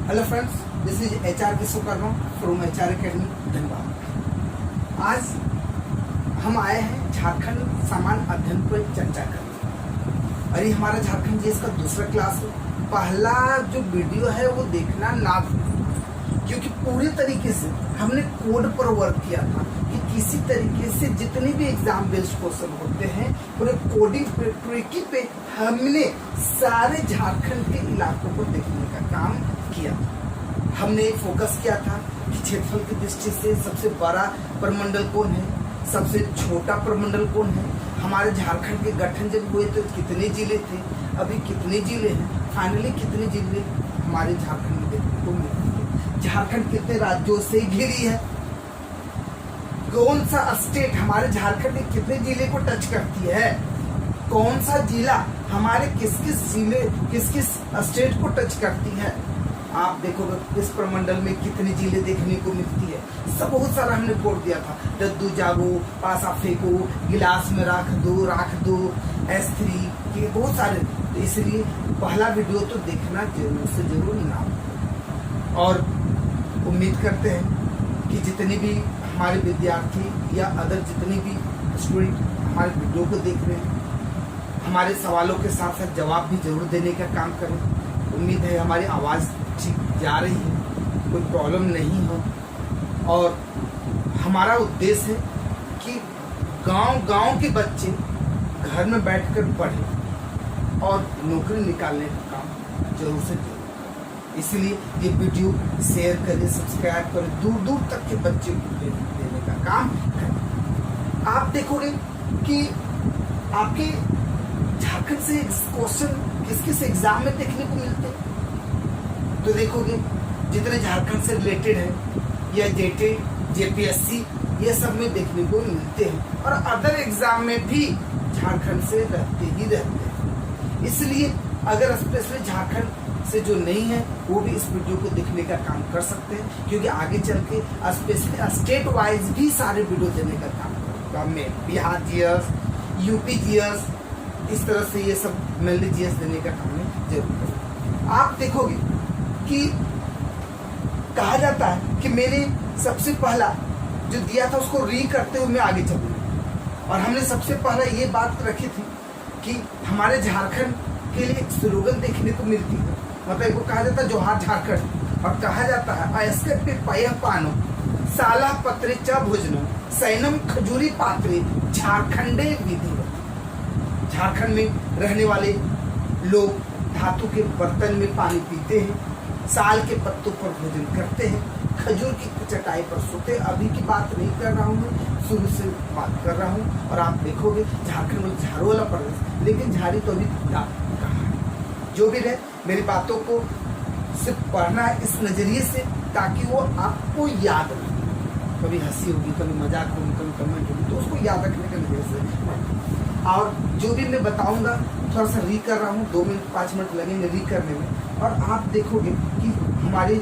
Hello friends, this is HR Vishwakarma from HR academy Dhanbad. आज हम आए हैं झारखंड सामान्य अध्ययन पर चर्चा करने। और ये हमारा झारखंड जीएस का दूसरा क्लास है। पहला जो वीडियो है वो देखना ना भूलें, क्योंकि पूरी तरीके से हमने कोड पर वर्क किया था कि किसी तरीके से जितने भी एग्जाम बेस्ड क्वेश्चन होते हैं पूरे कोडिंग पे ट्रिकी पे हमने सारे झारखंड के इलाकों को देखने का काम किया। हमने एक फोकस किया था कि क्षेत्रफल की दृष्टि से सबसे बड़ा प्रमंडल कौन है, सबसे छोटा प्रमंडल कौन है, हमारे झारखंड के गठन जब हुए तो कितने जिले थे, अभी कितने जिले हैं, फाइनली कितने जिले हमारे झारखंड में देखने को मिलते हैं, झारखंड कितने राज्यों से घिरी है, कौन सा स्टेट हमारे झारखंड के कितने जिले को टच करती है, कौन सा जिला हमारे किस किस स्टेट को टच करती है। आप देखोगे इस प्रमंडल में कितने जिले देखने को मिलती है। सब बहुत सारा हमने कोड दिया था, दद्दू जागो, पासा फेंको, गिलास में राख दो, S3 के बहुत सारे। तो इसलिए पहला वीडियो तो देखना जरूर से जरूर ना। और उम्मीद करते हैं कि जितने भी हमारे विद्यार्थी या अदर जितने भी स्टूडेंट हमारे वीडियो को देख रहे हैं, हमारे सवालों के साथ साथ जवाब भी जरूर देने का काम करें। उम्मीद है हमारी आवाज़ ठीक जा रही है, कोई प्रॉब्लम नहीं हो। और हमारा उद्देश्य है कि गांव के बच्चे घर में बैठकर पढ़ें और नौकरी निकालने का काम जरूर से करें। इसलिए ये वीडियो शेयर करें, सब्सक्राइब करें, दूर दूर तक के बच्चे को देने का काम करें। आप देखोगे कि आपके झारखंड से क्वेश्चन किस एग्जाम में देखने को मिलते हैं। तो देखोगे जितने झारखंड से रिलेटेड है या जेटे JPSC ये सब में देखने को मिलते हैं, और अदर एग्जाम में भी झारखंड से रहते हैं। इसलिए अगर स्पेशली झारखंड से जो नहीं है वो भी इस वीडियो को देखने का काम कर सकते हैं, क्योंकि आगे चल के स्पेशली स्टेट वाइज भी सारे वीडियो देने का काम करूँगा मैं। बिहार GS, UP GS, इस तरह से ये सब मेनली GS देने का काम मैं जरूर करूँगा। आप देखोगे कि कहा जाता है कि मैंने सबसे पहला जो दिया था उसको री करते हुए मैं आगे चलूँगा। और हमने सबसे पहला ये बात रखी थी कि हमारे झारखंड के लिए एक स्लोगन देखने को मिलती है, मतलब वो कहा जाता है जोहार झारखंड, और कहा जाता है अयस्कर पे पय पानो साला पत्रे च भोजनो सैनम खजूरी पात्रे झारखंडे विधिवत। झारखंड में रहने वाले लोग धातु के बर्तन में पानी पीते हैं, साल के पत्तों पर भोजन करते हैं, खजूर की चटाई पर सोते। अभी की बात नहीं कर रहा हूँ मैं, शुरू से बात कर रहा हूँ। और आप देखोगे झारखंड में झाड़ू वाला प्रदेश, लेकिन झाड़ी तो अभी कहाँ है। जो भी रहे, मेरी बातों को सिर्फ पढ़ना है इस नजरिए से ताकि वो आपको याद रहे। कभी हंसी होगी, कभी मजाक होगी, कभी कमेंट होगी, तो उसको याद रखने के नजरिए से। और जो भी मैं बताऊंगा थोड़ा सा री कर रहा हूँ, 2 मिनट 5 मिनट लगेंगे री करने में। और आप देखोगे कि हमारे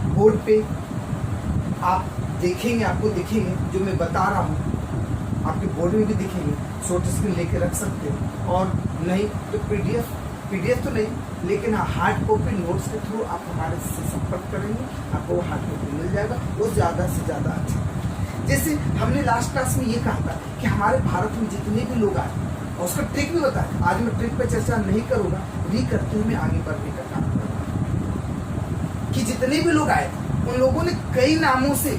बोर्ड पे आप देखेंगे, आपको दिखेंगे जो मैं बता रहा हूँ आपके बोर्ड में भी दिखेंगे। शॉर्ट स्क्रीन लेके रख सकते हो, और नहीं तो PDF तो नहीं, लेकिन हार्ड कॉपी नोट्स के थ्रू आप हमारे से संपर्क करेंगे, आपको वो हार्ड कॉपी मिल जाएगा, वो ज़्यादा से ज़्यादा अच्छा। जैसे हमने लास्ट क्लास में ये कहा था कि हमारे भारत में जितने भी लोग आए, और उसका ट्रिक भी बताया। आज मैं ट्रिक पे चर्चा नहीं करूंगा, री करते हुए मैं आगे बढ़ने का काम करूंगा। कि जितने भी लोग आए उन लोगों ने कई नामों से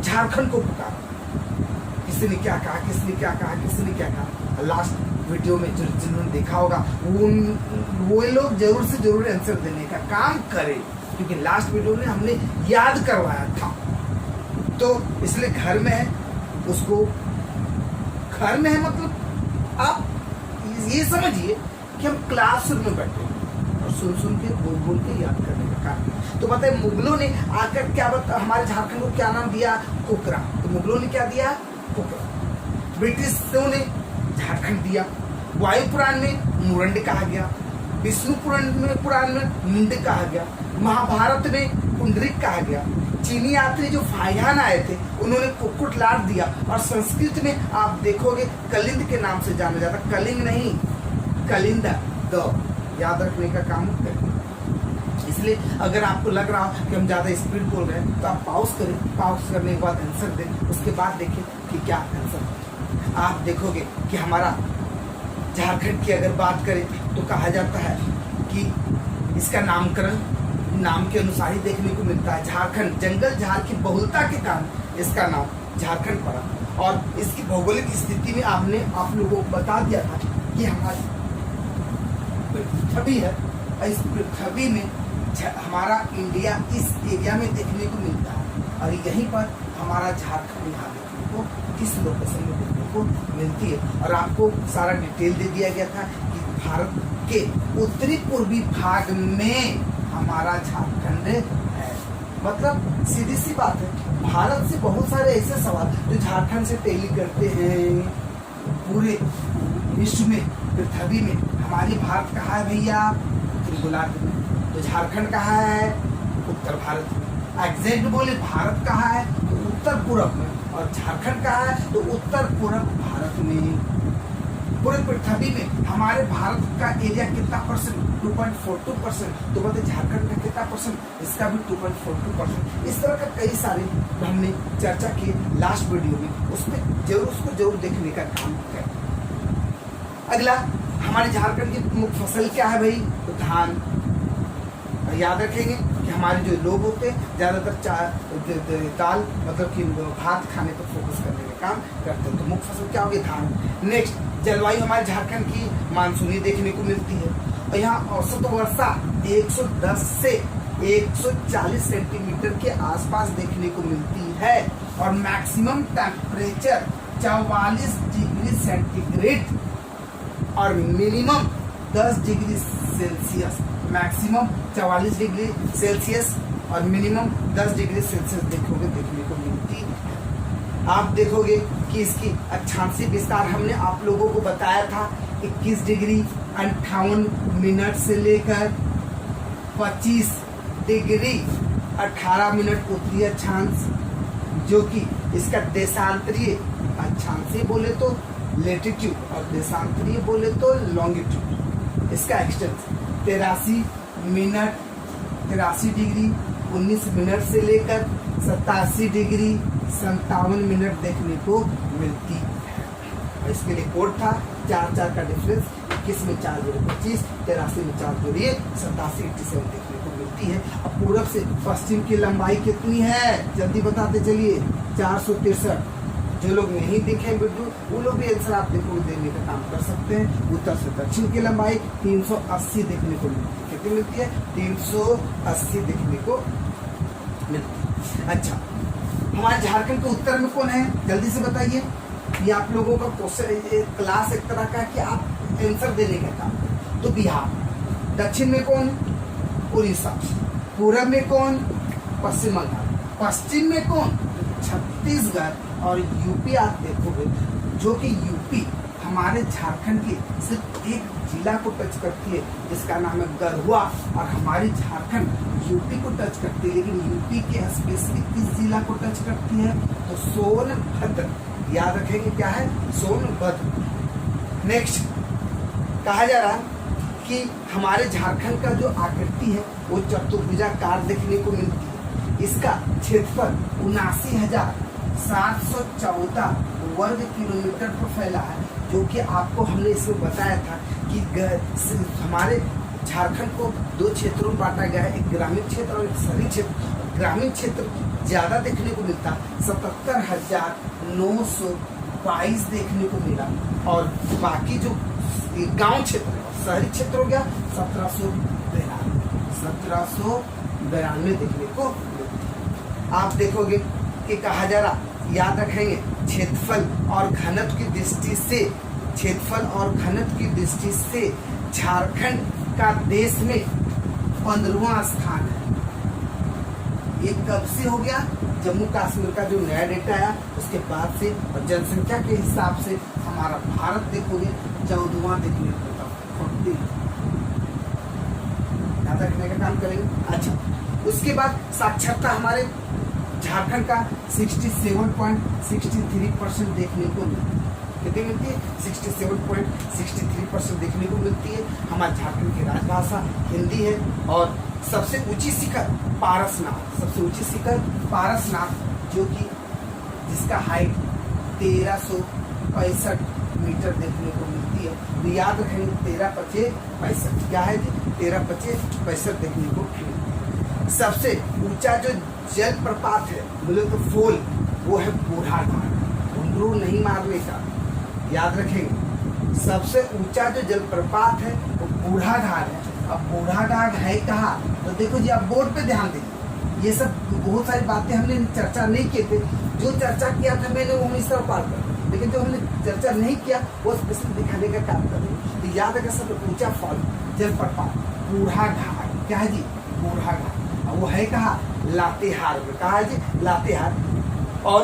झारखंड को पुकारा। किसी ने क्या कहा, किसी ने क्या कहा, किसी ने क्या कहा। लास्ट वीडियो में जिन्होंने देखा होगा वो लोग जरूर से जरूर आंसर देने का काम करें, क्योंकि लास्ट वीडियो में हमने याद करवाया था। तो इसलिए घर में है, उसको घर में है मतलब आप ये समझिए कि हम क्लासरूम में बैठे हैं और सुन के बोल के याद करने का काम। तो बताइए मुगलों ने आकर क्या हमारे झारखंड को क्या नाम दिया? कोकरा। तो मुगलों ने क्या दिया? कोकरा। ब्रिटिशों ने झारखंड दिया। वायु पुराण में मुरंड कहा गया, विष्णु पुराण में मुंड कहा गया, महाभारत में पुंडरिक कहा गया। चीनी यात्री जो फाहियान आए थे उन्होंने कुकुटलाट दिया, और संस्कृत में आप देखोगे कलिंद के नाम से जाना जाता। कलिंग नहीं, कलिंदा। याद रखने का काम करें। इसलिए अगर आपको लग रहा हो कि हम ज़्यादा स्पीड बोल रहे हैं तो आप पॉज करें, पॉज करने के बाद आंसर दें, उसके बाद देखें कि क्या आंसर है। आप देखोगे कि हमारा झारखंड की अगर बात करें तो कहा जाता है कि इसका नामकरण नाम के अनुसार ही देखने को मिलता है। झारखंड जंगल झाड़ की बहुलता के कारण इसका नाम झारखंड पड़ा। और इसकी भौगोलिक स्थिति में आपने आप लोगों को बता दिया था कि हमारी पृथ्वी है, इस पृथ्वी में हमारा इंडिया इस एरिया में देखने को मिलता है और यहीं पर हमारा झारखंड यहाँ देखने को इस लोकेशन में देखने को मिलती है। और आपको सारा डिटेल दे दिया गया था कि भारत के उत्तरी पूर्वी भाग में हमारा झारखंड है। मतलब सीधी सी बात है, भारत से बहुत सारे ऐसे सवाल जो झारखंड से टेली करते हैं। पूरे विश्व में पृथ्वी में हमारी भारत कहाँ है भैया? उत्तरी गोलार्ध में। तो झारखंड कहाँ है? उत्तर भारत में। एग्जैक्ट बोले भारत कहाँ है? तो उत्तर पूर्व में। और झारखंड कहाँ है? तो उत्तर पूर्व भारत में। पूरे पृथ्वी में हमारे भारत का एरिया कितना परसेंट? 2.42%। तो बताइए झारखंड का कितना परसेंट? इसका भी 2.42%। इस तरह का कई सारे हमने चर्चा की लास्ट वीडियो में, उसमें जरूर उसको जरूर देखने का काम करें। अगला हमारे झारखंड की मुख्य फसल क्या है भाई? तो धान। याद रखेंगे कि हमारे जो लोग होते हैं ज़्यादातर दाल मतलब कि भात खाने पर फोकस करने का काम करते हैं। तो मुख्य फसल क्या होगी? धान। नेक्स्ट, जलवायु हमारे झारखंड की मानसूनी देखने को मिलती है और यहाँ औसत वर्षा 110 से 140 सेंटीमीटर के आसपास देखने को मिलती है और मैक्सिमम टेम्परेचर 44 डिग्री सेंटीग्रेड और minimum 10 degree Celsius. Maximum 44 degree Celsius और मिनिमम 10 डिग्री सेल्सियस देखने को मिलती है। आप देखोगे कि इसकी अक्षांशीय विस्तार हमने आप लोगों को बताया था 21 डिग्री 58 मिनट से लेकर 25 डिग्री 18 मिनट उत्तरी अक्षांश, जो कि इसका देशांतरीय अक्षांशीय बोले तो लेटीट्यूड और देशांतरीय बोले तो लॉन्गिट्यूड। इसका एक्सटेंस 83 डिग्री 19 मिनट से लेकर 87 डिग्री 57 मिनट देखने को मिलती है। इसके लिए कोड था 4 का डिफरेंस, 21 में 4 जोड़े 25, 83 में 4 जोड़िए 87 87 देखने को मिलती है। अब पूरब से पश्चिम की लंबाई कितनी है जल्दी बताते चलिए? 463। जो लोग नहीं देखे वीडियो वो लोग भी आंसर आप देखो देने का काम कर सकते हैं। उत्तर से दक्षिण की लंबाई 380 देखने को मिलती है। कितनी मिलती है? 380 देखने को मिलती है। अच्छा, हमारे झारखंड के उत्तर में कौन है जल्दी से बताइए? ये आप लोगों का क्वेश्चन क्लास एक तरह का कि आप आंसर देने का काम। तो बिहार। दक्षिण में कौन? उड़ीसा। पूरब में कौन? पश्चिम बंगाल। पश्चिम में कौन? छत्तीसगढ़। और यूपी आप देखोगे जो कि यूपी हमारे झारखंड की सिर्फ एक जिला को टच करती है जिसका नाम है गढ़वा, और हमारी झारखंड यूपी को टच करती है, लेकिन यूपी के स्पेसिफिक किस जिला को टच करती है? तो सोनभद्र। याद रखेंगे क्या है? सोनभद्र। नेक्स्ट, कहा जा रहा है कि हमारे झारखंड का जो आकृति है वो चतुर्भुजाकार देखने को मिलती है। इसका क्षेत्रफल 79,714 वर्ग किलोमीटर पर फैला है, जो कि आपको हमने इसमें बताया था कि हमारे झारखंड को 2 क्षेत्रों में बांटा गया है, एक ग्रामीण क्षेत्र और एक शहरी क्षेत्र। ग्रामीण क्षेत्र ज़्यादा देखने को मिलता, 77,922 देखने को मिला, और बाकी जो गांव क्षेत्र शहरी क्षेत्र हो गया 1792 देखने को मिलता। आप देखोगे कि कहा जा रहा, याद रखेंगे क्षेत्रफल और घनत्व की दृष्टि से झारखंड का देश में 15वां स्थान है। ये कब से हो गया? जम्मू कश्मीर का जो नया डेटा आया उसके बाद से, और जनसंख्या के हिसाब से हमारा भारत देखोगे 14वां देखने को मिलता। याद रखने का काम करेंगे। अच्छा, उसके बाद साक्षरता हमारे झारखंड का 67.63% देखने को मिलता। कितनी मिलती है? 67.63% देखने को मिलती है। हमारे झारखंड की राजभाषा हिंदी है। और सबसे ऊंची शिखर पारसनाथ, सबसे ऊंची शिखर पारसनाथ, जो कि जिसका हाइट 1365 मीटर देखने को मिलती है। तो याद रखेंगे 13×5=65, क्या है जी? 13×5=65 देखने को मिलती है। सबसे ऊंचा जो जलप्रपात है बोले तो फॉल, वो है बूढ़ाघाट। घुंघरू नहीं मारने का, याद रखेंगे। सबसे ऊंचा जो जलप्रपात है वो बूढ़ाघाट है। अब बूढ़ाघाट है कहाँ? तो देखो जी, आप बोर्ड पे ध्यान दीजिए। ये सब बहुत सारी बातें हमने चर्चा नहीं किए थे। जो चर्चा किया था मैंने वो मिश्रा पार कर, लेकिन जो हमने चर्चा नहीं किया वो स्पेशल दिखाने का काम कर रहे हैं। तो याद रखें, सबसे ऊंचा फॉल जलप्रपात बूढ़ाघाट, क्या है जी? बूढ़ाघाट। वो है कहाँ? लातेहार में। कहा है जी? लातेहार। और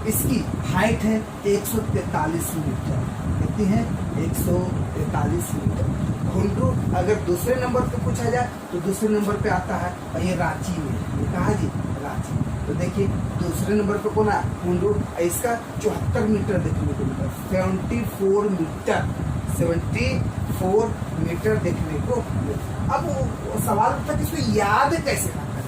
इसकी हाइट है 143 मीटर। कितनी है? 143 मीटर। घुंघरू अगर दूसरे नंबर पे पूछा जाए तो दूसरे नंबर पे आता है, और ये रांची में। ये कहा जी? रांची। तो देखिए दूसरे नंबर पे कौन है? घुंघरू। इसका 74 मीटर देखने को मिलता है। 74 मीटर, 74 मीटर देखने को मिलता। अब वो सवाल उठता कि इसको याद कैसे करना है?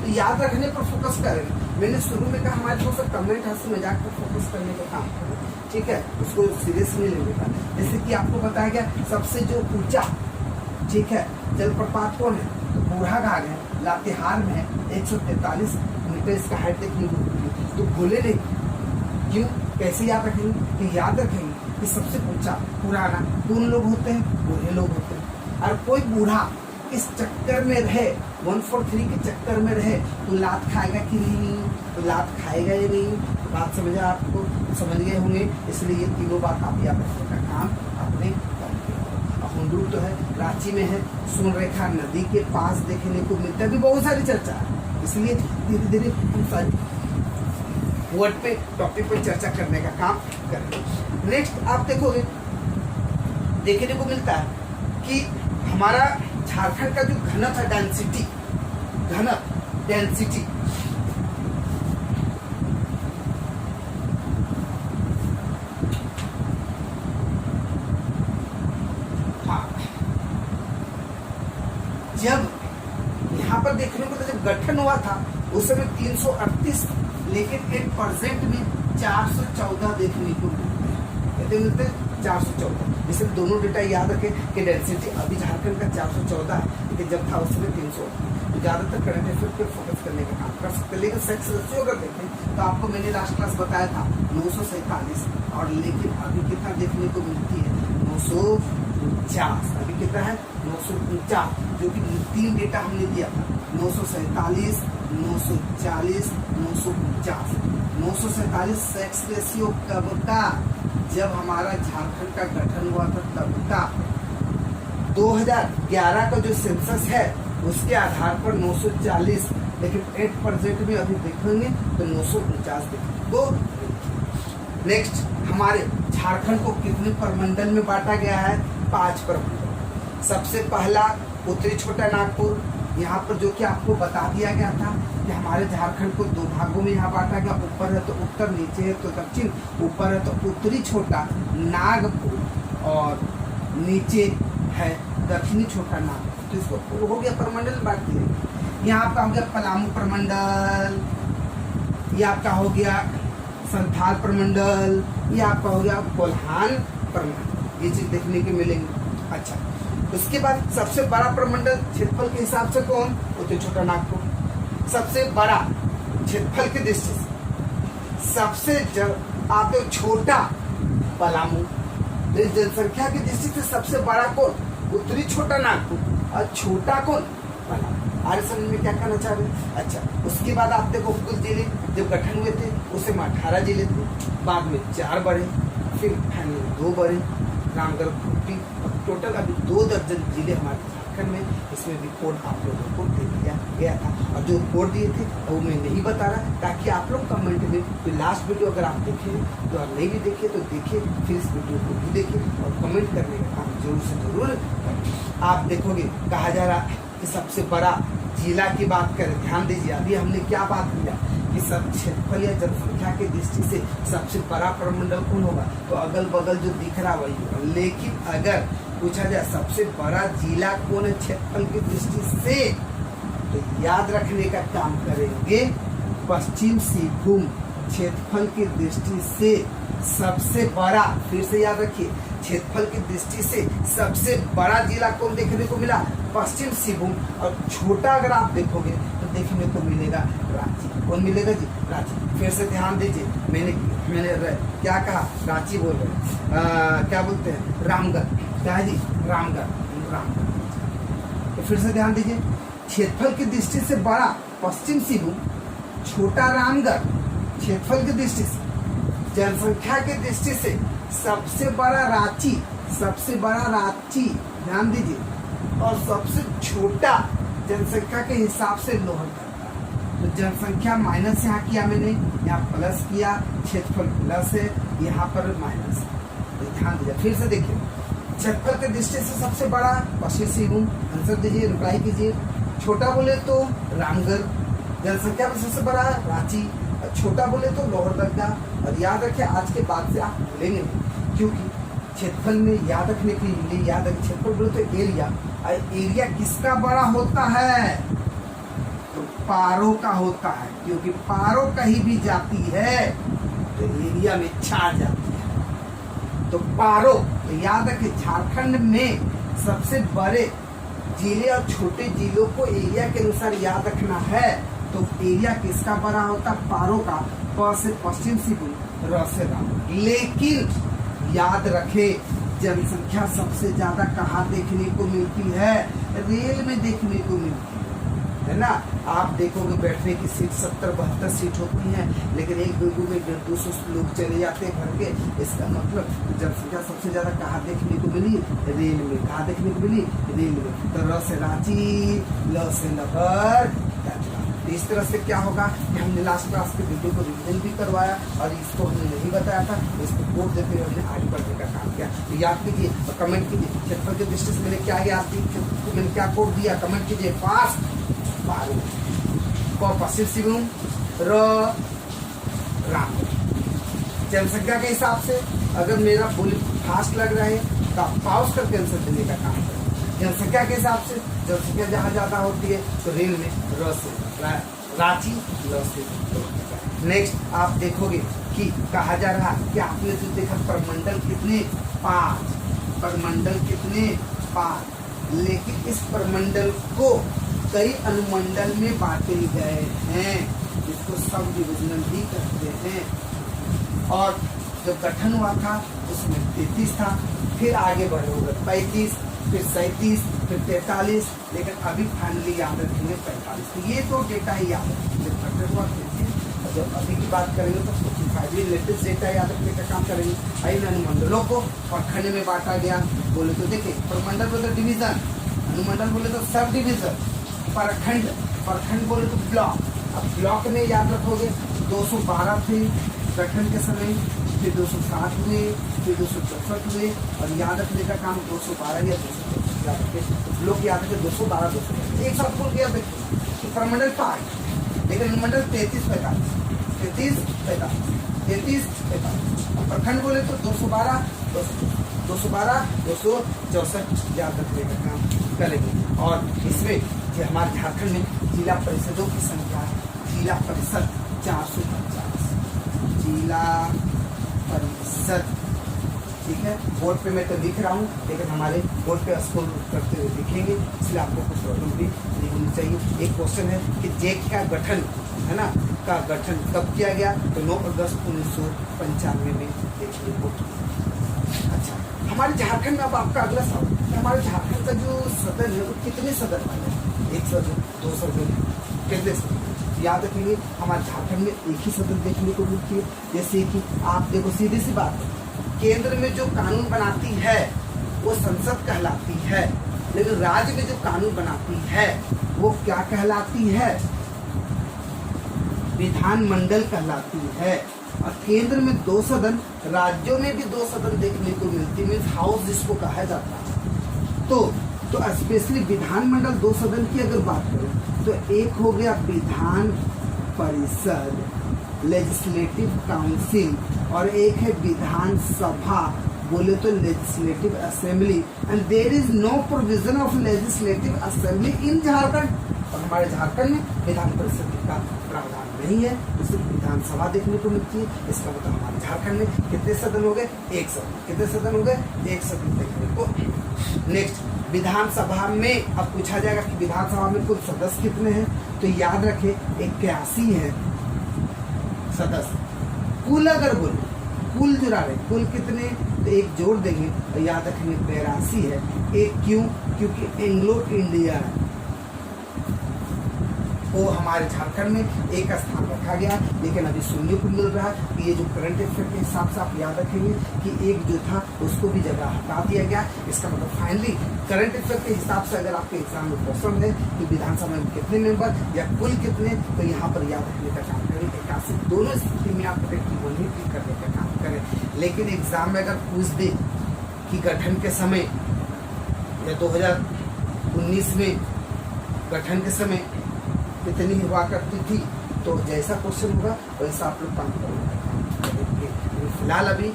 तो याद रखने पर फोकस करेंगे। मैंने शुरू में कहा हमारे थोड़ा सा कमेंट हंसी मजाक पर फोकस करने का काम करें, ठीक है? उसको सीरियस नहीं लेने का। जैसे कि आपको बताया गया सबसे जो ऊंचा, ठीक है, जलप्रपात कौन है? तो बूढ़ाघाट है, लातेहार में है। 143 मीटर इसका हाइट देखने को मिलती है। तो बोले नहीं क्यों? कैसे याद रखेंगे? कि याद रखेंगे कि सबसे ऊंचा पुराना कौन लोग होते हैं? बूढ़े लोग होते हैं। और कोई बूढ़ा इस चक्कर में रहे, 143 के चक्कर में रहे, तो लात खाएगा कि नहीं? तो लात खाएगा या नहीं? तो बात समझा, आपको समझ गए होंगे। इसलिए ये तीनों बात आप याद रखने का काम अपने करेंगे। घुंघरू तो है रांची में है, सोनरेखा नदी के पास देखने को मिलता है। भी बहुत सारी चर्चा है, इसलिए धीरे धीरे हम सारी वर्ड पे टॉपिक पर चर्चा करने का काम करेंगे। नेक्स्ट आप देखोगे, देखने को मिलता है कि हमारा झारखंड का जो घनत्व है, डेंसिटी, घनत्व डेंसिटी, हाँ, जब यहाँ पर देखने को जब गठन हुआ था उस समय 338, लेकिन 8% में 414 देखने को मिलते हैं। कहते मिलते हैं 414। इसलिए दोनों डेटा याद रखें कि डेंसिटी अभी झारखंड का 414 है, लेकिन जब था उस समय 300। तो ज्यादातर करंट अफेयर पे फोकस करने का काम कर सकते हैं। लेकिन सेक्स रेशियो अगर देखें तो आपको मैंने लास्ट क्लास बताया था 947, और लेकिन अभी कितना देखने को मिलती है? 949। अभी कितना है? 949, जो कि 3 डेटा हमने दिया था, 947, 940, 949। 947 सेक्स रेशियो कब का? जब हमारा झारखंड का गठन हुआ था तब का। 2011 का जो सेंसस है उसके आधार पर 940, लेकिन 8% में अभी देखेंगे तो 949 देखेंगे। तो नेक्स्ट, हमारे झारखंड को कितने प्रमंडल में बांटा गया है? 5 प्रमंडल। सबसे पहला उत्तरी छोटा नागपुर, यहाँ पर जो कि आपको बता दिया गया था कि हमारे झारखंड को 2 भागों में यहाँ बांटा गया। ऊपर है तो उत्तर, नीचे है तो दक्षिण। ऊपर है तो उत्तरी छोटा नागपुर और नीचे है दक्षिणी छोटा नागपुर। तो इसको हो गया प्रमंडल बांट दिया। यहाँ आपका हो गया पलामू प्रमंडल, ये आपका हो गया संथाल प्रमंडल, ये आपका हो गया कोल्हान प्रमंडल। ये चीज देखने को मिलेंगे। अच्छा, उसके बाद सबसे बड़ा प्रमंडल क्षेत्रफल के हिसाब से कौन? उत्तरी छोटा नागपुर। सबसे बड़ा क्षेत्रफल की दृष्टि से सबसे आप छोटा पलामू। जनसंख्या की दृष्टि से सबसे बड़ा कौन? उत्तरी छोटा नागपुर। और छोटा कौन? पलामू। आर्य समझ में क्या कहना चाह रहे? अच्छा, उसके बाद आप देखो कुल जिले जब गठन हुए थे उस समय 18 जिले थे, बाद में 4 बढ़े, फिर फाइनली 2 बढ़े, रामगढ़, खूंटी, टोटल अभी 2 दर्जन जिले हमारे झारखंड में। इसमें भी कोड आप लोगों को दे दिया गया था, और जो कोड दिए थे वो मैं नहीं बता रहा, ताकि आप लोग कमेंट में तो लास्ट वीडियो अगर आप देखें तो आप नहीं भी देखिए तो देखिए, फिर इस वीडियो को भी देखिए और कमेंट करने का काम जरूर से जरूर करें। आप देखोगे कहा जा रहा कि सबसे बड़ा जिला की बात करें, ध्यान दीजिए। अभी हमने क्या बात किया कि सब क्षेत्रफल या जनसंख्या की दृष्टि से सबसे बड़ा प्रमंडल कौन होगा, तो अगल बगल जो दिख रहा वही होगा। लेकिन अगर पूछा जाए सबसे बड़ा जिला कौन है क्षेत्रफल की दृष्टि से, तो याद रखने का काम करेंगे पश्चिम सिंहभूम क्षेत्रफल की दृष्टि से सबसे बड़ा। फिर से याद रखिए, क्षेत्रफल की दृष्टि से सबसे बड़ा जिला कौन देखने को मिला, पश्चिम सिंहभूम। और छोटा अगर आप देखोगे तो देखने को मिलेगा रांची। कौन मिलेगा जी, रांची। फिर से ध्यान दीजिए, मैंने क्या कहा, रांची बोल रहे, क्या बोलते हैं, रामगढ़। क्या है जी, रामगढ़। तो फिर से ध्यान दीजिए, क्षेत्रफल की दृष्टि से बड़ा पश्चिम सिंहभूम, छोटा रामगढ़ क्षेत्रफल की दृष्टि से। जनसंख्या की दृष्टि से सबसे बड़ा रांची, सबसे बड़ा रांची, ध्यान दीजिए। और सबसे छोटा जनसंख्या के हिसाब से लोहरदगा। तो जनसंख्या माइनस यहाँ किया मैंने, यहाँ प्लस किया, क्षेत्रफल प्लस है, यहाँ पर माइनस है। तो ध्यान दीजिए, फिर से देखिए, क्षेत्रफल की दृष्टि से सबसे बड़ा पश्चिम सिंहभूम, आंसर दीजिए, रिप्लाई कीजिए। छोटा बोले तो रामगढ़, जनसंख्या में सबसे बड़ा रांची, छोटा बोले तो लोहरदगा। और याद रखिए, आज के बाद से आप भूलेंगे नहीं, क्योंकि क्षेत्रफल में याद रखने के लिए, याद रखिए क्षेत्रफल बोले तो एरिया, और एरिया किसका बड़ा होता है, तो पारों का होता है। क्योंकि पारों कहीं भी जाती है तो एरिया में छा जाती है। तो पारों, तो याद रखिए झारखंड में सबसे बड़े जिले और छोटे जिलों को एरिया के अनुसार याद रखना है। तो एरिया किसका बड़ा होता, पारों का। प से पश्चिम सिंहभूम, र से राम। लेकिन याद रखे, जनसंख्या सबसे ज्यादा कहाँ देखने को मिलती है, रेल में देखने को मिलती है ना। आप देखोगे बैठने की सीट 70-72 सीट होती हैं, लेकिन एक बोगी में 150-200 लोग चले जाते हैं भर के। इसका मतलब जनसंख्या सबसे ज्यादा कहाँ देखने को मिली, रेल में। कहाँ देखने को मिली, रेल में। तो र से रांची, ल से लहर। इस तरह से क्या होगा कि हमने लास्ट क्लास के वीडियो को रिवीजन भी करवाया, और इसको हमने नहीं बताया था, इसको कोड देते हुए हमने आगे बढ़ने का काम किया। तो याद कीजिए और कमेंट कीजिए, क्षेत्रफल की दृष्टि से मैंने क्या याद की, मैंने क्या कोड दिया, कमेंट कीजिए। फास्ट पारो, प पश्चिम सिंहभूम, र राम। जनसंख्या के हिसाब से अगर मेरा बोली फास्ट लग रहा है तो आप पाउस करके आंसर देने का काम करें। जनसंख्या के हिसाब से जनसंख्या जहाँ ज्यादा होती है तो रेल में र से रांची, ल से। नेक्स्ट आप देखोगे कि कहा जा रहा कि आपने जो देखा प्रमंडल कितने, 5। प्रमंडल कितने, 5। लेकिन इस प्रमंडल को कई अनुमंडल में बांटे गए हैं, जिसको सब डिविजनल भी कहते हैं। और जब गठन हुआ था उसमें 33 था, फिर आगे बढ़े हुए 35, फिर 37, फिर 43, लेकिन अभी फाइनली याद रखेंगे 45। तो ये तो डेटा ही याद रखेंगे, जब गठन हुआ 33, और जब अभी की बात करेंगे तो 45। ये लेटेस्ट डेटा याद रखने का काम करेंगे। इन अनुमंडलों को प्रखंड में बांटा गया। बोले तो देखिए, प्रमंडल बोले तो डिवीजन, अनुमंडल बोले तो सब डिवीजन, प्रखंड, प्रखंड बोले तो ब्लॉक। अब ब्लॉक में याद रखोगे 212 थे गठन के समय, फिर 260 हुए, फिर 264 हुए। और याद रखने का काम 212 या 264 याद रखे, लोग याद रखे 212, 264 एक साथ बोल के याद रखे कि प्रमंडल 5, लेकिन अनुमंडल 33, 45, 33, 45, 33, 45। अब प्रखंड बोले तो 212, 212, 264 याद रखने का काम करेंगे। और इसमें जो हमारे झारखंड में जिला परिषदों की संख्या है, जिला परिषद 450, जिला परिषद। ठीक है, बोर्ड पे मैं तो लिख रहा हूँ, लेकिन हमारे बोर्ड पे स्कूल करते हुए लिखेंगे, इसलिए आपको कुछ प्रॉब्लम भी नहीं होनी चाहिए। एक क्वेश्चन है कि जेक का गठन, है ना, का गठन कब किया गया, तो 9 अगस्त 1995 में देखने को। अच्छा, हमारे झारखंड में अब आपका अगला सवाल, हमारे झारखंड का जो सदन है वो कितने सदन वाले हैं, 1 सदन, 2 सदन, कितने सदन? याद रखेंगे, हमारे झारखंड में एक ही सदन देखने को मिलती है। जैसे कि आप देखो, सीधी सी बात है, केंद्र में जो कानून बनाती है वो संसद कहलाती है, लेकिन राज्य में जो कानून बनाती है वो क्या कहलाती है, विधानमंडल कहलाती है। और केंद्र में 2 सदन, राज्यों में भी 2 सदन देखने को मिलती है, हाउस जिसको कहा जाता है। तो स्पेशली विधानमंडल 2 सदन की अगर बात करें तो एक हो गया विधान परिषद, लेजिस्लेटिव काउंसिल, और एक है विधानसभा, बोले तो legislative assembly. And there is no provision of legislative assembly in Jharkhand. और हमारे झारखंड में विधान परिषद का प्रावधान नहीं है, तो सिर्फ विधानसभा देखने को मिलती है। इसका मतलब हमारे झारखंड में कितने सदन हो गए? एक सदन। कितने सदन हो गए? एक सदन देखने को। नेक्स्ट, विधानसभा में अब पूछा जाएगा कि विधानसभा में कुल सदस्य कितने हैं, तो याद रखें 81 है सदस्य। कुल अगर बोले, कुल जुड़ा रहे, कुल कितने, तो एक जोड़ देंगे और याद रखेंगे 82 है। एक क्यों? क्योंकि एंग्लो इंडिया है, वो हमारे झारखंड में एक स्थान रखा गया है। लेकिन अभी सुनने को मिल रहा है कि ये जो करंट अफेयर के हिसाब से आप याद रखेंगे कि एक जो था उसको भी जगह हटा दिया गया। इसका मतलब फाइनली करंट अफेयर के हिसाब से अगर आपके एग्जाम में क्वेश्चन है कि विधानसभा में कितने मेंबर या कुल कितने, तो यहाँ पर याद रखने का काम करें। 81 दोनों स्थिति में आप क्लिक करने का काम करें। लेकिन एग्जाम में अगर पूछ दे कि गठन के समय या 2019 में गठन के समय कितनी हुआ करती थी, तो जैसा क्वेश्चन होगा वैसा आप लोग काम करेंगे। फिलहाल अभी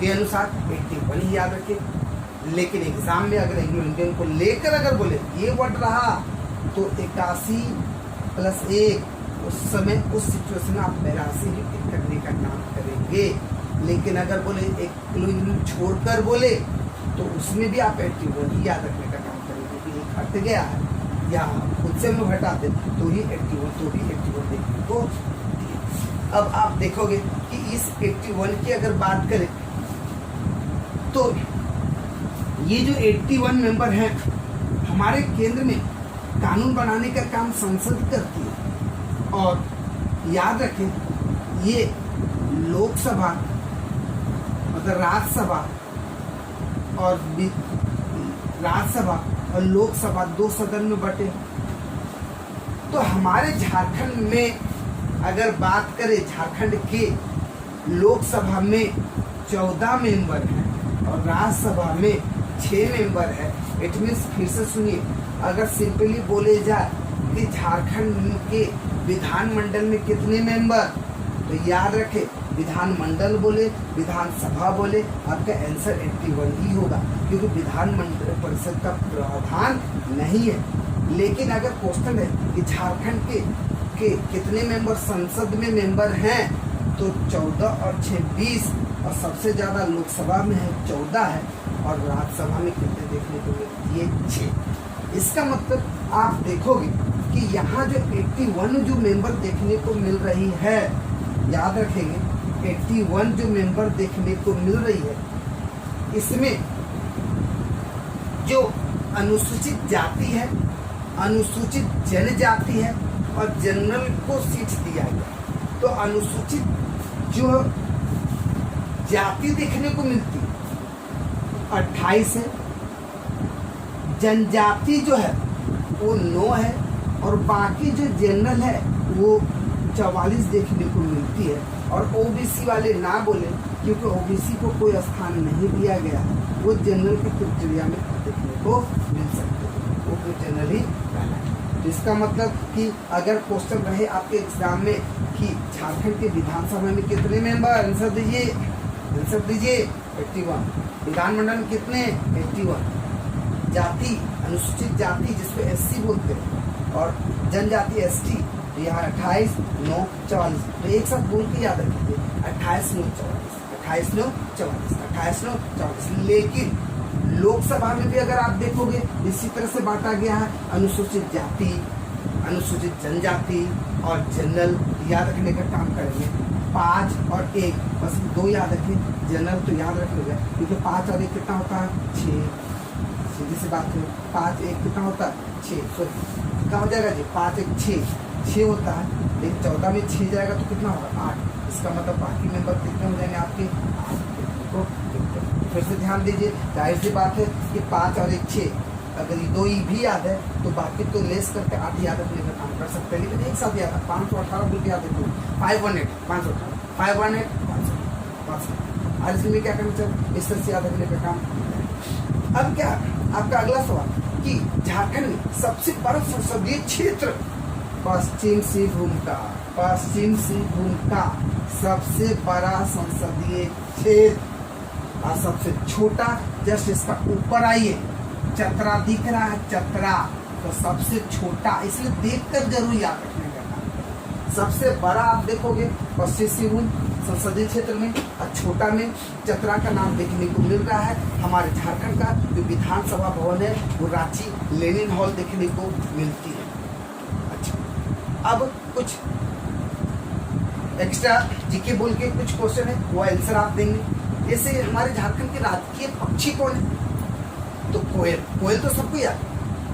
के अनुसार 81 ही याद रखें। लेकिन एग्जाम में अगर एंग्लो इंडियन को लेकर अगर बोले ये वर्ड रहा, तो 81 + 1 उस समय उस सिचुएशन में आप 82 ही टिक करने का काम करेंगे। लेकिन अगर बोले एक किलो छोड़कर बोले, तो उसमें भी आप 81 ही याद रखने का काम करेंगे कि एक हट गया है या खुद से हम लोग हटाते तो ही 81 देखने को। अब आप देखोगे कि इस 81 की अगर बात करें, तो ये जो 81 मेंबर हैं, हमारे केंद्र में कानून बनाने का काम संसद करती है। और याद रखें, ये लोकसभा मतलब राज्यसभा और लोकसभा 2 सदन में बटे। तो हमारे झारखंड में अगर बात करें, झारखंड के लोकसभा में 14 मेंबर हैं और राज्यसभा में 6 मेंबर है। इट मीन्स, फिर से सुनिए, अगर सिंपली बोले जाए कि झारखंड के विधानमंडल में कितने मेंबर, तो याद रखें विधानमंडल बोले, विधानसभा बोले, आपका आंसर 81 ही होगा, क्योंकि विधानमंडल परिषद का प्रावधान नहीं है। लेकिन अगर क्वेश्चन है कि झारखंड के कितने मेंबर संसद में मेंबर हैं, तो 14 और 6 20, और सबसे ज्यादा लोकसभा में है 14 है, और राज्यसभा में कितने देखने को मिलती है? 6। इसका मतलब आप देखोगे कि यहाँ जो 81 जो मेंबर देखने को मिल रही है, याद रखेंगे 81 जो मेंबर देखने को मिल रही है, इसमें जो अनुसूचित जाति है, अनुसूचित जनजाति है और जनरल को सीट दिया गया। तो अनुसूचित जो जाति देखने को मिलती है 28 है, जनजाति जो है वो 9 है, और बाकी जो जनरल है वो 44 देखने को मिलती है। और ओबीसी वाले ना बोले, क्योंकि ओबीसी को कोई स्थान नहीं दिया गया है, वो जनरल के क्राइटेरिया में देखने को मिल सकते हैं, वो जनरल ही रहना है। तो इसका मतलब कि अगर क्वेश्चन रहे आपके एग्जाम में कि झारखंड के विधानसभा में कितने मेंबर, आंसर दीजिए 81। विधानमंडल में कितने? 81। जाति, अनुसूचित जाति जिसको SC बोलते हैं, और जनजाति ST, यहाँ 28, 9, 44। तो एक साथ बोल के याद रखिए 28, 9, 44, 28, 9, 44, 28, 9, 44। लेकिन लोकसभा में भी अगर आप देखोगे इसी तरह से बांटा गया है, अनुसूचित जाति, अनुसूचित जनजाति और जनरल। याद रखने का काम करेंगे 5 और 1, बस 2 याद रखें। जनरल तो याद रखिएगा, क्योंकि 5 और 1 कितना होता है? 6। सीधी सी बात है, 5 1 कितना होता है? 6। सॉरी कितना हो जाएगा जी? 5 1 6 होता है। लेकिन 14 में 6 जाएगा तो कितना होगा? 8। इसका मतलब बाकी मेंबर कितने हो जाएंगे आपके? 8। फिर से ध्यान दीजिए, जाहिर सी बात है कि 5 और 1 6, अगर ये 2 भी याद है तो बाकी तो लेस करके 8 याद रखने का काम कर सकते हैं। लेकिन एक साथ याद है 518 बोल के याद रखो, 518 518 518 518। और इसमें क्या करना चाहिए? इस तरह से याद रखने का काम। अब क्या आपका अगला सवाल कि झारखंड में सबसे बड़ा संसदीय क्षेत्र पश्चिम सिंहभूम का सबसे बड़ा संसदीय क्षेत्र और सबसे छोटा, जस्ट इसका ऊपर आइए, चतरा दिख रहा है, चतरा तो सबसे छोटा, इसलिए देखकर जरूर याद रखने का काम। सबसे बड़ा आप देखोगे पश्चिम सिंहभूम संसदीय क्षेत्र में और छोटा में चतरा का नाम देखने को मिल रहा है। हमारे झारखंड का जो विधानसभा भवन है वो रांची लेनिन हॉल देखने को मिलती है। अच्छा, अब कुछ एक्स्ट्रा जीके बोल के कुछ क्वेश्चन है, वो आंसर आप देंगे। जैसे हमारे झारखंड के राजकीय पक्षी कौन है? तो कोयल। कोयल तो सबको याद,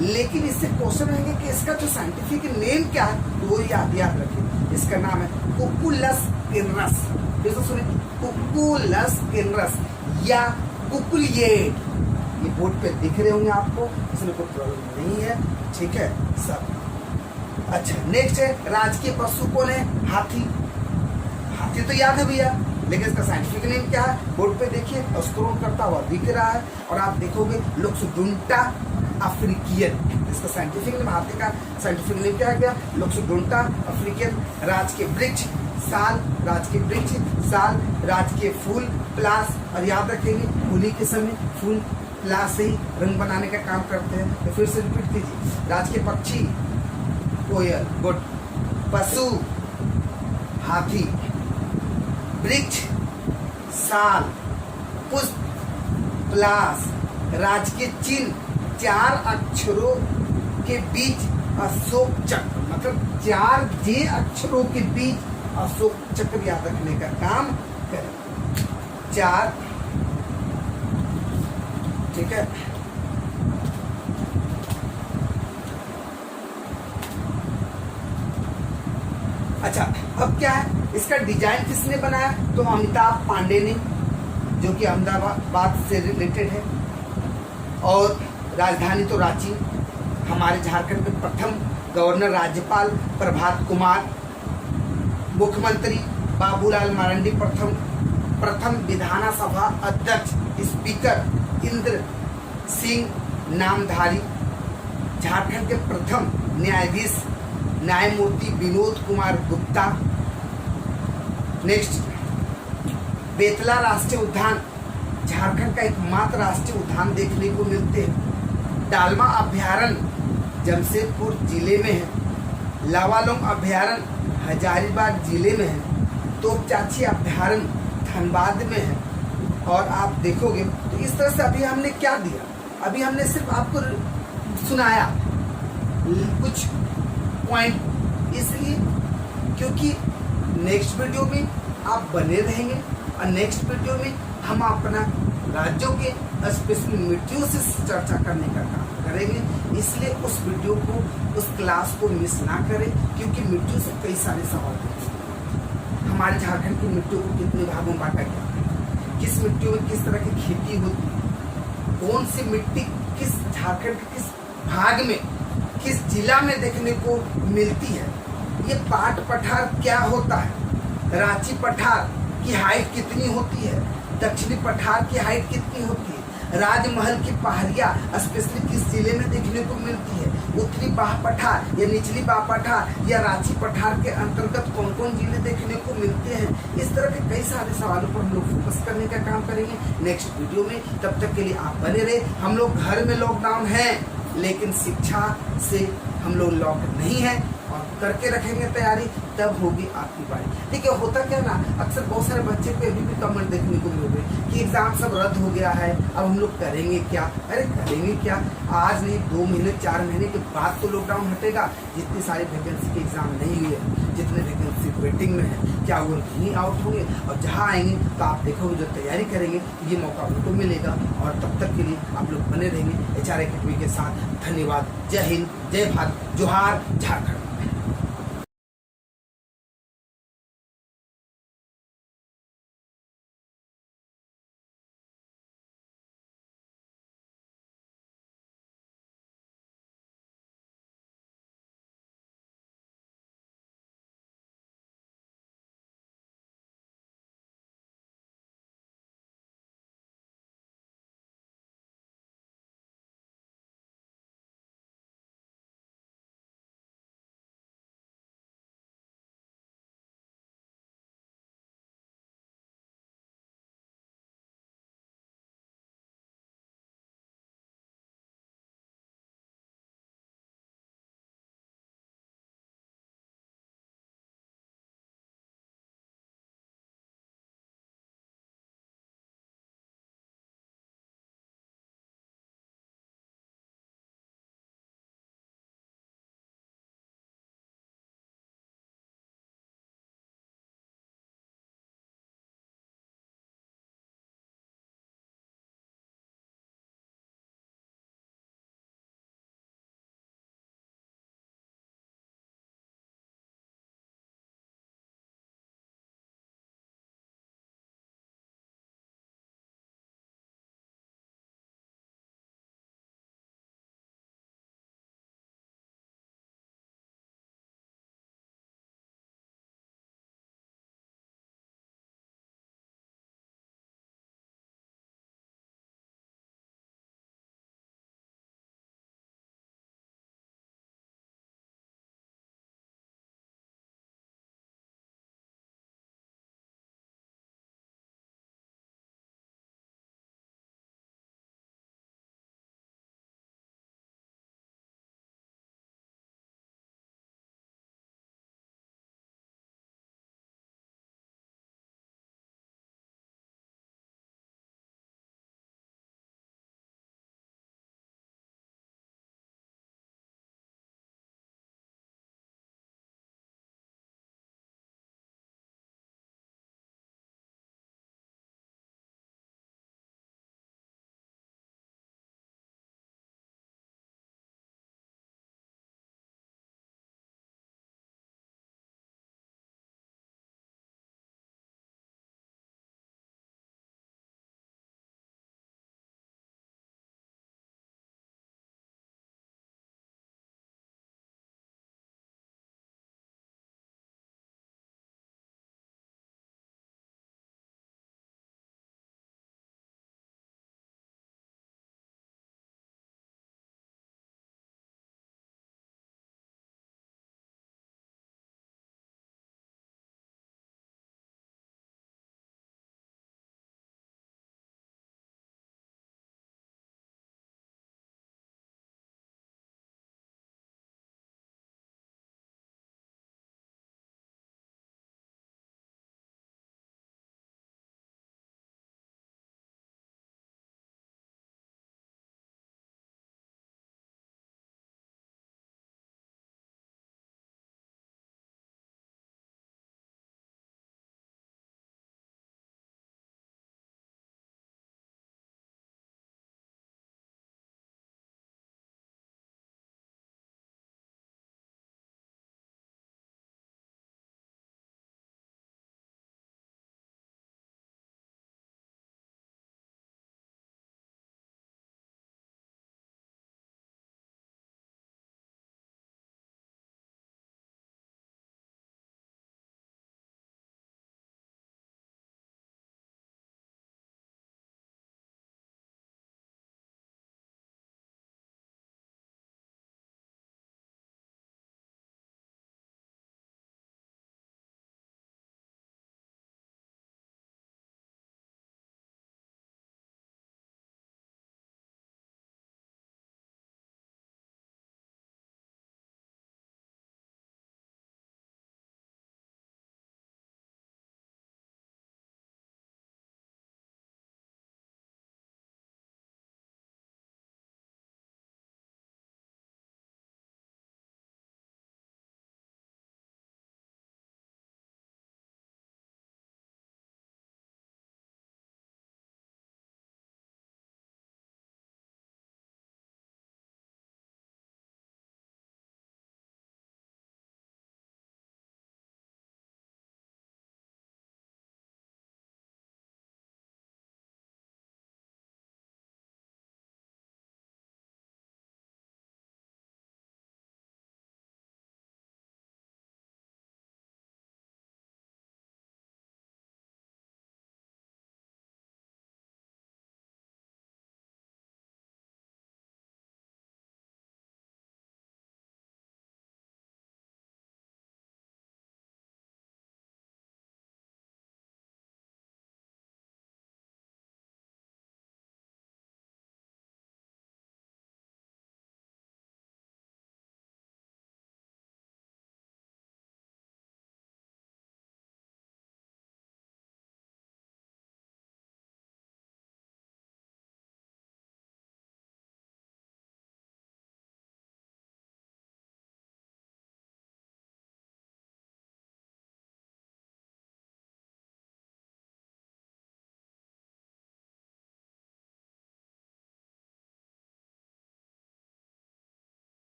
लेकिन इससे क्वेश्चन रहेंगे कि इसका जो साइंटिफिक नेम क्या है, तो वो याद रखिए। इसका नाम है कुकुलस किन्नरस। फिर से सुनिए, कुकुलस किन्नरस या कुकुलिएट। ये बोर्ड पे दिख रहे होंगे आपको, इसमें कोई प्रॉब्लम नहीं है, ठीक है सब। अच्छा, नेक्स्ट है राजकीय पशु कौन है? हाथी। हाथी तो याद है भैया, लेकिन इसका साइंटिफिक नेम क्या है? बोर्ड पे देखिए, स्क्रॉल करता हुआ दिख रहा है और आप देखोगे लोक्सडुंटा अफ्रीकियन। इसका साइंटिफिक नेम, हाथी का साइंटिफिक नेम क्या है? क्या लोक्सडुंटा अफ्रीकियन। राजकीय वृक्ष साल, राजकीय वृक्ष साल। राजकीय फूल प्लास, और याद रखेंगे होली के समय फूल प्लास से ही रंग बनाने का काम करते हैं। तो फिर से रिपीट कीजिए, राजकीय पक्षी कोयल, गुड। पशु हाथी, वृक्ष साल, पुष्प प्लास। राजकीय चिन्ह 4 अक्षरों के बीच अशोक चक्र, मतलब 4 जे अक्षरों के बीच अशोक चक्र याद रखने का काम करें। 4, ठीक है। अच्छा, अब क्या है, इसका डिजाइन किसने बनाया? तो अमिताभ पांडे ने, जो कि अहमदाबाद से रिलेटेड है। और राजधानी तो रांची। हमारे झारखंड के प्रथम गवर्नर राज्यपाल प्रभात कुमार, मुख्यमंत्री बाबूलाल मरांडी, प्रथम विधानसभा अध्यक्ष स्पीकर इंद्र सिंह नामधारी, झारखंड के प्रथम न्यायाधीश न्यायमूर्ति विनोद कुमार गुप्ता। नेक्स्ट, बेतला राष्ट्रीय उद्यान झारखंड का एकमात्र राष्ट्रीय उद्यान देखने को मिलते हैं। डालमा अभ्यारण्य जमशेदपुर जिले में है। लावालोंग अभ्यारण्य हजारीबाग जिले में है। तोपचाची अभ्यारण्य धनबाद में है। और आप देखोगे तो इस तरह से अभी हमने क्या दिया, अभी हमने सिर्फ आपको सुनाया कुछ पॉइंट, इसलिए क्योंकि नेक्स्ट वीडियो में आप बने रहेंगे और नेक्स्ट वीडियो में हम अपना राज्यों के स्पेशल मिट्टियों से चर्चा करने का काम करेंगे। इसलिए उस वीडियो को, उस क्लास को मिस ना करें, क्योंकि मिट्टियों से कई सारे सवाल हैं। हमारे झारखंड की मिट्टियों को कितने भागों में बांटा गया है, किस मिट्टियों में किस तरह की खेती होती है, कौन सी मिट्टी किस झारखंड के किस भाग में, किस जिला में देखने को मिलती है, ये पाट पठार क्या होता है, रांची पठार की हाइट कितनी होती है, दक्षिणी पठार की हाइट कितनी होती है, राजमहल की पहाड़ियाँ स्पेशली किस जिले में देखने को मिलती है, उत्तरी बाह पठार या निचली बाह पठार या रांची पठार के अंतर्गत कौन कौन जिले देखने को मिलते हैं। इस तरह के कई सारे सवालों पर हम लोग फोकस करने का काम करेंगे नेक्स्ट वीडियो में। तब तक के लिए आप बने रहे। हम लोग घर में लॉकडाउन है, लेकिन शिक्षा से हम लोग लॉक नहीं है और करके रखेंगे तैयारी, तब होगी आपकी बारी। देखिए होता क्या ना, अक्सर बहुत सारे बच्चे को अभी भी कमेंट देखने को मिल रहे कि एग्जाम सब रद्द हो गया है, अब हम लोग करेंगे क्या। अरे करेंगे क्या, आज नहीं 2 महीने 4 महीने के बाद तो लॉकडाउन हटेगा। जितनी सारी वैकेंसी के एग्जाम नहीं हुए, जितने वैकेंसी वेटिंग में है, क्या वो नहीं आउट होंगे, और जहाँ आएंगे तो आप देखोगे जो तैयारी करेंगे ये मौका उनको मिलेगा। और तब तक के लिए आप लोग बने रहेंगे HR एकेडमी के साथ। धन्यवाद। जय हिंद, जय भारत, जोहार झारखंड।